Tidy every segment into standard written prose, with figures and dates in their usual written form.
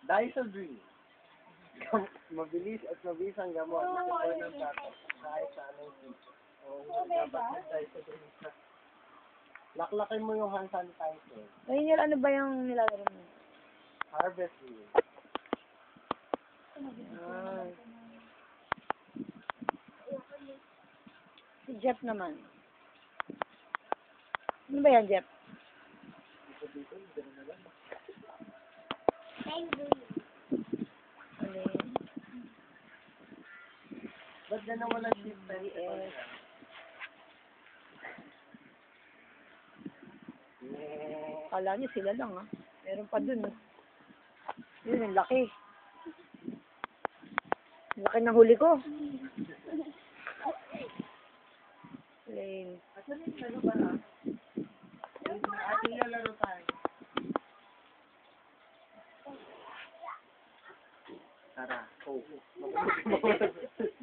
Dahil sa dream. Mabilis at mabilis ang gamot. Ito ng dapat. Kahit sa anong future. Dapat dahil sa dream na. Laklakin mo yung hand sanitizer. Ayun, ano ba yung nilalaro mo? Harvest Moon. Ah. Si Jeff naman. Ano ba yan, Jeff? Ano yun? Ba't na nawala si festival? Kala niyo sila lang, ha? Meron pa dun, ha? Yun, ang laki. Ang laki ng huli ko. Lane. Asan yung ano ba na? Ating lalaro tayo. Tara. Oh.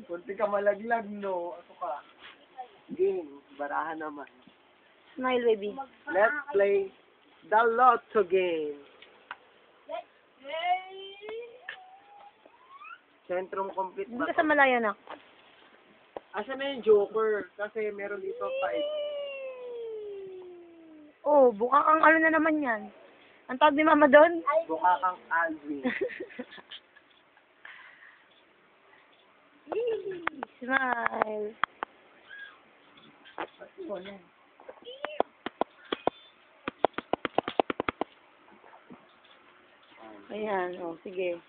Kunti ka malaglag, no? Ako ka. Game. Barahan naman. Smile, baby. Let's play the Lotto game. Sentrum complete Hindi ba? ka sa malaya na. Asan na yung Joker? Kasi meron dito 5. Oh, buka kang ano na naman yan. Ang tawag ni Mama doon? Buka kang Alvin. Smile. Ayan, oh, sige.